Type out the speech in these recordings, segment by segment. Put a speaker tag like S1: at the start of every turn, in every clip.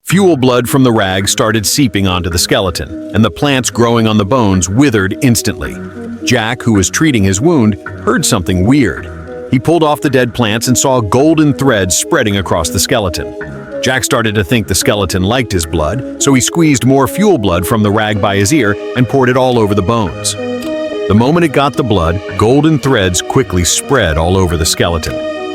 S1: Fuel blood from the rag started seeping onto the skeleton, and the plants growing on the bones withered instantly. Jack, who was treating his wound, heard something weird. He pulled off the dead plants and saw golden threads spreading across the skeleton. Jack started to think the skeleton liked his blood, so he squeezed more fuel blood from the rag by his ear and poured it all over the bones. The moment it got the blood, golden threads quickly spread all over the skeleton.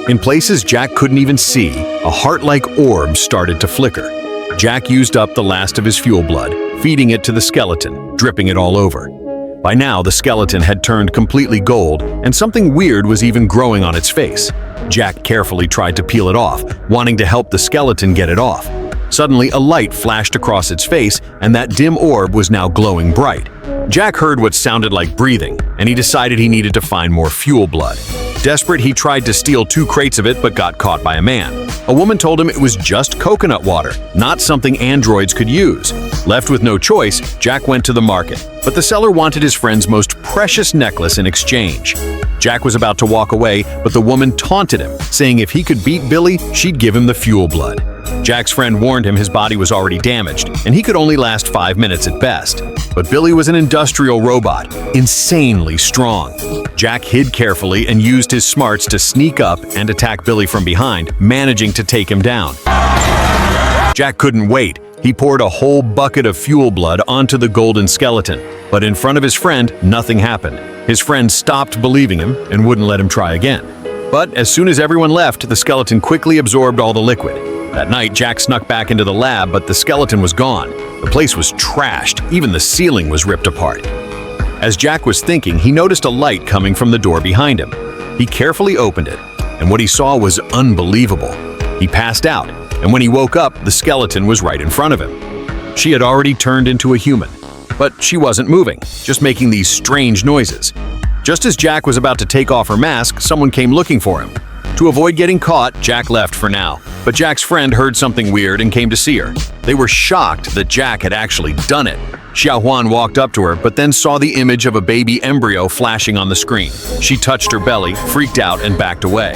S1: In places Jack couldn't even see, a heart-like orb started to flicker. Jack used up the last of his fuel blood, feeding it to the skeleton, dripping it all over. By now, the skeleton had turned completely gold, and something weird was even growing on its face. Jack carefully tried to peel it off, wanting to help the skeleton get it off. Suddenly, a light flashed across its face, and that dim orb was now glowing bright. Jack heard what sounded like breathing, and he decided he needed to find more fuel blood. Desperate, he tried to steal 2 crates of it but got caught by a man. A woman told him it was just coconut water, not something androids could use. Left with no choice, Jack went to the market, but the seller wanted his friend's most precious necklace in exchange. Jack was about to walk away, but the woman taunted him, saying if he could beat Billy, she'd give him the fuel blood. Jack's friend warned him his body was already damaged, and he could only last 5 minutes at best. But Billy was an industrial robot, insanely strong. Jack hid carefully and used his smarts to sneak up and attack Billy from behind, managing to take him down. Jack couldn't wait. He poured a whole bucket of fuel blood onto the golden skeleton, but in front of his friend, nothing happened. His friend stopped believing him and wouldn't let him try again. But as soon as everyone left, the skeleton quickly absorbed all the liquid. That night, Jack snuck back into the lab, but the skeleton was gone. The place was trashed, even the ceiling was ripped apart. As Jack was thinking, he noticed a light coming from the door behind him. He carefully opened it, and what he saw was unbelievable. He passed out, and when he woke up, the skeleton was right in front of him. She had already turned into a human, but she wasn't moving, just making these strange noises. Just as Jack was about to take off her mask, someone came looking for him. To avoid getting caught, Jack left for now, but Jack's friend heard something weird and came to see her. They were shocked that Jack had actually done it. Xiaohuan walked up to her, but then saw the image of a baby embryo flashing on the screen. She touched her belly, freaked out, and backed away.